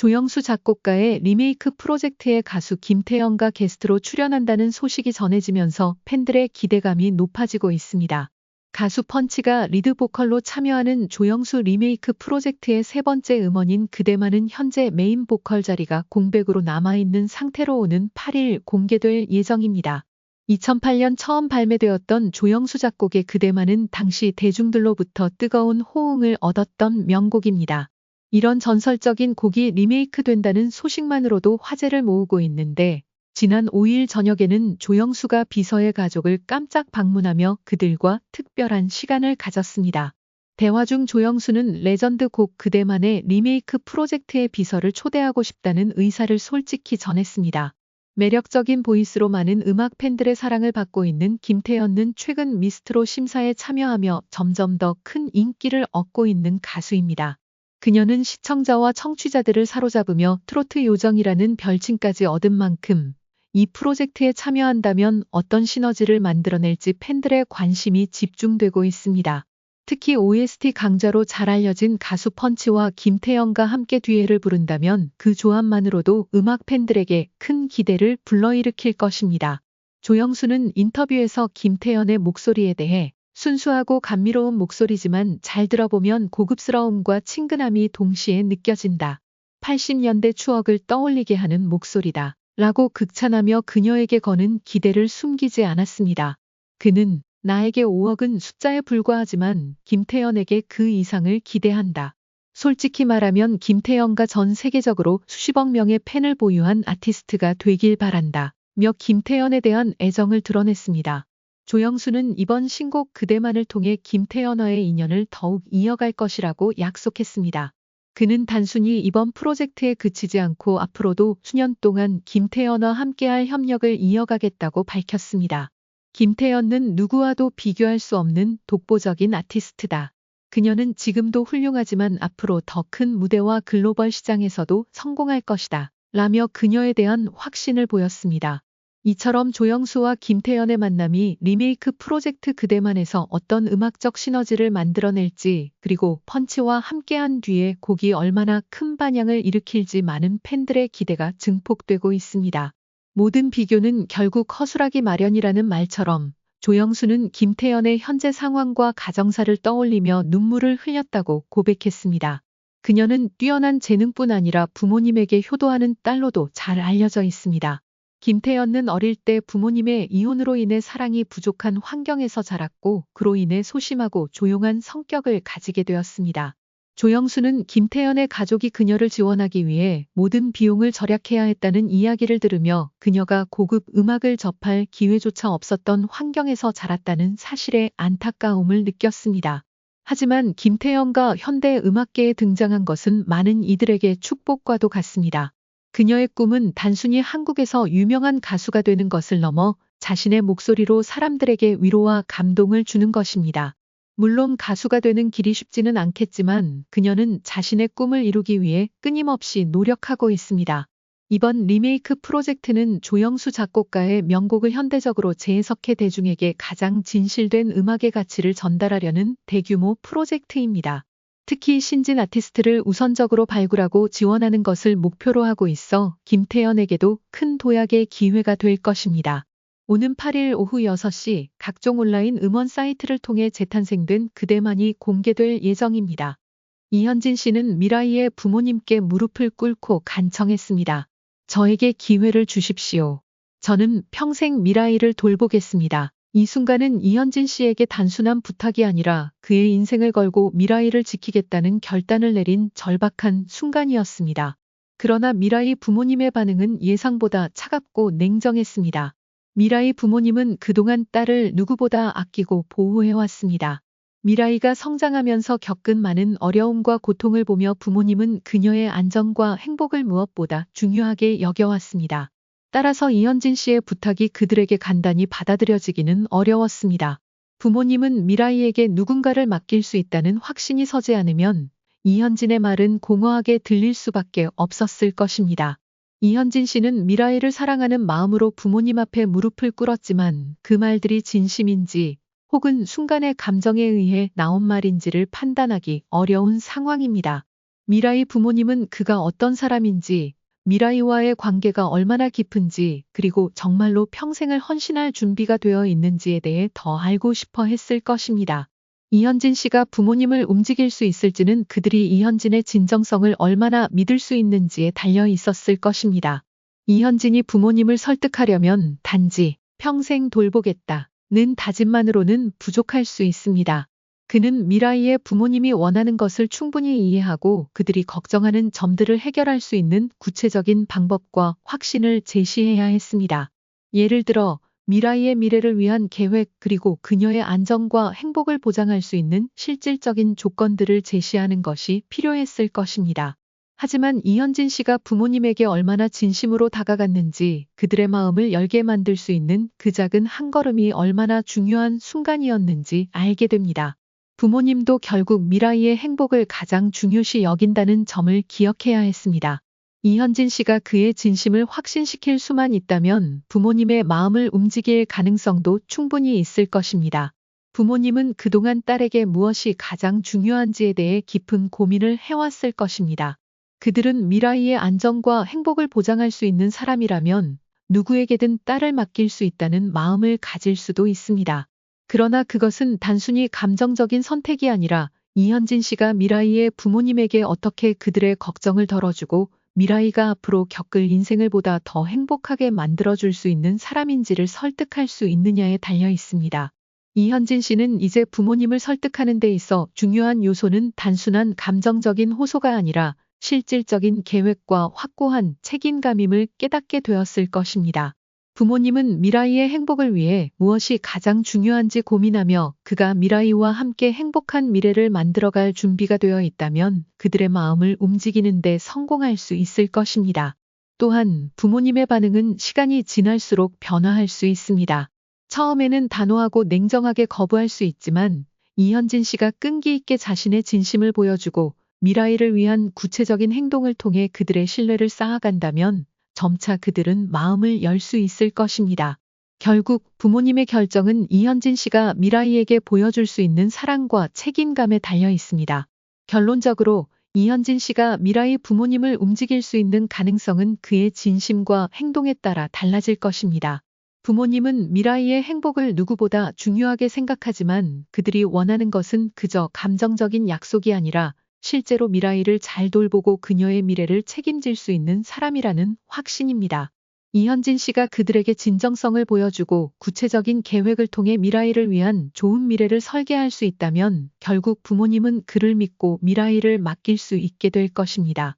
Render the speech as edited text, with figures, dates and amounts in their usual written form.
조영수 작곡가의 리메이크 프로젝트에 가수 김태연과 게스트로 출연한다는 소식이 전해지면서 팬들의 기대감이 높아지고 있습니다. 가수 펀치가 리드 보컬로 참여하는 조영수 리메이크 프로젝트의 세 번째 음원인 그대만은 현재 메인 보컬 자리가 공백으로 남아있는 상태로 오는 8일 공개될 예정입니다. 2008년 처음 발매되었던 조영수 작곡의 그대만은 당시 대중들로부터 뜨거운 호응을 얻었던 명곡입니다. 이런 전설적인 곡이 리메이크된다는 소식만으로도 화제를 모으고 있는데 지난 5일 저녁에는 조영수가 비서의 가족을 깜짝 방문하며 그들과 특별한 시간을 가졌습니다. 대화 중 조영수는 레전드 곡 그대만의 리메이크 프로젝트의 비서를 초대하고 싶다는 의사를 솔직히 전했습니다. 매력적인 보이스로 많은 음악 팬들의 사랑을 받고 있는 김태연은 최근 미스트롯 심사에 참여하며 점점 더 큰 인기를 얻고 있는 가수입니다. 그녀는 시청자와 청취자들을 사로잡으며 트로트 요정이라는 별칭까지 얻은 만큼 이 프로젝트에 참여한다면 어떤 시너지를 만들어낼지 팬들의 관심이 집중되고 있습니다. 특히 OST 강자로 잘 알려진 가수 펀치와 김태연과 함께 듀엣을 부른다면 그 조합만으로도 음악 팬들에게 큰 기대를 불러일으킬 것입니다. 조영수는 인터뷰에서 김태연의 목소리에 대해 순수하고 감미로운 목소리지만 잘 들어보면 고급스러움과 친근함이 동시에 느껴진다. 80년대 추억을 떠올리게 하는 목소리다. 라고 극찬하며 그녀에게 거는 기대를 숨기지 않았습니다. 그는 나에게 5억은 숫자에 불과하지만 김태연에게 그 이상을 기대한다. 솔직히 말하면 김태연과 전 세계적으로 수십억 명의 팬을 보유한 아티스트가 되길 바란다. 며 김태연에 대한 애정을 드러냈습니다. 조영수는 이번 신곡 그대만을 통해 김태연와의 인연을 더욱 이어갈 것이라고 약속했습니다. 그는 단순히 이번 프로젝트에 그치지 않고 앞으로도 수년 동안 김태연과 함께할 협력을 이어가겠다고 밝혔습니다. 김태연은 누구와도 비교할 수 없는 독보적인 아티스트다. 그녀는 지금도 훌륭하지만 앞으로 더 큰 무대와 글로벌 시장에서도 성공할 것이다. 라며 그녀에 대한 확신을 보였습니다. 이처럼 조영수와 김태연의 만남이 리메이크 프로젝트 그대만에서 어떤 음악적 시너지를 만들어낼지 그리고 펀치와 함께한 뒤에 곡이 얼마나 큰 반향을 일으킬지 많은 팬들의 기대가 증폭되고 있습니다. 모든 비교는 결국 허술하기 마련이라는 말처럼 조영수는 김태연의 현재 상황과 가정사를 떠올리며 눈물을 흘렸다고 고백했습니다. 그녀는 뛰어난 재능뿐 아니라 부모님에게 효도하는 딸로도 잘 알려져 있습니다. 김태연은 어릴 때 부모님의 이혼으로 인해 사랑이 부족한 환경에서 자랐고 그로 인해 소심하고 조용한 성격을 가지게 되었습니다. 조영수는 김태연의 가족이 그녀를 지원하기 위해 모든 비용을 절약해야 했다는 이야기를 들으며 그녀가 고급 음악을 접할 기회조차 없었던 환경에서 자랐다는 사실에 안타까움을 느꼈습니다. 하지만 김태연과 현대 음악계에 등장한 것은 많은 이들에게 축복과도 같습니다. 그녀의 꿈은 단순히 한국에서 유명한 가수가 되는 것을 넘어 자신의 목소리로 사람들에게 위로와 감동을 주는 것입니다. 물론 가수가 되는 길이 쉽지는 않겠지만 그녀는 자신의 꿈을 이루기 위해 끊임없이 노력하고 있습니다. 이번 리메이크 프로젝트는 조영수 작곡가의 명곡을 현대적으로 재해석해 대중에게 가장 진실된 음악의 가치를 전달하려는 대규모 프로젝트입니다. 특히 신진 아티스트를 우선적으로 발굴하고 지원하는 것을 목표로 하고 있어 김태연에게도 큰 도약의 기회가 될 것입니다. 오는 8일 오후 6시 각종 온라인 음원 사이트를 통해 재탄생된 그대만이 공개될 예정입니다. 이현진 씨는 미라이의 부모님께 무릎을 꿇고 간청했습니다. 저에게 기회를 주십시오. 저는 평생 미라이를 돌보겠습니다. 이 순간은 이현진 씨에게 단순한 부탁이 아니라 그의 인생을 걸고 미라이를 지키겠다는 결단을 내린 절박한 순간이었습니다. 그러나 미라이 부모님의 반응은 예상보다 차갑고 냉정했습니다. 미라이 부모님은 그동안 딸을 누구보다 아끼고 보호해왔습니다. 미라이가 성장하면서 겪은 많은 어려움과 고통을 보며 부모님은 그녀의 안전과 행복을 무엇보다 중요하게 여겨왔습니다. 따라서 이현진 씨의 부탁이 그들에게 간단히 받아들여지기는 어려웠습니다. 부모님은 미라이에게 누군가를 맡길 수 있다는 확신이 서지 않으면 이현진의 말은 공허하게 들릴 수밖에 없었을 것입니다. 이현진 씨는 미라이를 사랑하는 마음으로 부모님 앞에 무릎을 꿇었지만 그 말들이 진심인지 혹은 순간의 감정에 의해 나온 말인지를 판단하기 어려운 상황입니다. 미라이 부모님은 그가 어떤 사람인지, 미라이와의 관계가 얼마나 깊은지, 그리고 정말로 평생을 헌신할 준비가 되어 있는지에 대해 더 알고 싶어 했을 것입니다. 이현진 씨가 부모님을 움직일 수 있을지는 그들이 이현진의 진정성을 얼마나 믿을 수 있는지에 달려 있었을 것입니다. 이현진이 부모님을 설득하려면 단지 평생 돌보겠다는 다짐만으로는 부족할 수 있습니다. 그는 미라이의 부모님이 원하는 것을 충분히 이해하고 그들이 걱정하는 점들을 해결할 수 있는 구체적인 방법과 확신을 제시해야 했습니다. 예를 들어 미라이의 미래를 위한 계획 그리고 그녀의 안정과 행복을 보장할 수 있는 실질적인 조건들을 제시하는 것이 필요했을 것입니다. 하지만 이현진 씨가 부모님에게 얼마나 진심으로 다가갔는지, 그들의 마음을 열게 만들 수 있는 그 작은 한 걸음이 얼마나 중요한 순간이었는지 알게 됩니다. 부모님도 결국 미라이의 행복을 가장 중요시 여긴다는 점을 기억해야 했습니다. 이현진 씨가 그의 진심을 확신시킬 수만 있다면 부모님의 마음을 움직일 가능성도 충분히 있을 것입니다. 부모님은 그동안 딸에게 무엇이 가장 중요한지에 대해 깊은 고민을 해왔을 것입니다. 그들은 미라이의 안정과 행복을 보장할 수 있는 사람이라면 누구에게든 딸을 맡길 수 있다는 마음을 가질 수도 있습니다. 그러나 그것은 단순히 감정적인 선택이 아니라 이현진 씨가 미라이의 부모님에게 어떻게 그들의 걱정을 덜어주고 미라이가 앞으로 겪을 인생을 보다 더 행복하게 만들어줄 수 있는 사람인지를 설득할 수 있느냐에 달려 있습니다. 이현진 씨는 이제 부모님을 설득하는 데 있어 중요한 요소는 단순한 감정적인 호소가 아니라 실질적인 계획과 확고한 책임감임을 깨닫게 되었을 것입니다. 부모님은 미라이의 행복을 위해 무엇이 가장 중요한지 고민하며 그가 미라이와 함께 행복한 미래를 만들어갈 준비가 되어 있다면 그들의 마음을 움직이는 데 성공할 수 있을 것입니다. 또한 부모님의 반응은 시간이 지날수록 변화할 수 있습니다. 처음에는 단호하고 냉정하게 거부할 수 있지만 이현진 씨가 끈기 있게 자신의 진심을 보여주고 미라이를 위한 구체적인 행동을 통해 그들의 신뢰를 쌓아간다면 점차 그들은 마음을 열 수 있을 것입니다. 결국 부모님의 결정은 이현진 씨가 미라이에게 보여줄 수 있는 사랑과 책임감에 달려 있습니다. 결론적으로 이현진 씨가 미라이 부모님을 움직일 수 있는 가능성은 그의 진심과 행동에 따라 달라질 것입니다. 부모님은 미라이의 행복을 누구보다 중요하게 생각하지만 그들이 원하는 것은 그저 감정적인 약속이 아니라 실제로 미라이를 잘 돌보고 그녀의 미래를 책임질 수 있는 사람이라는 확신입니다. 이현진 씨가 그들에게 진정성을 보여주고 구체적인 계획을 통해 미라이를 위한 좋은 미래를 설계할 수 있다면 결국 부모님은 그를 믿고 미라이를 맡길 수 있게 될 것입니다.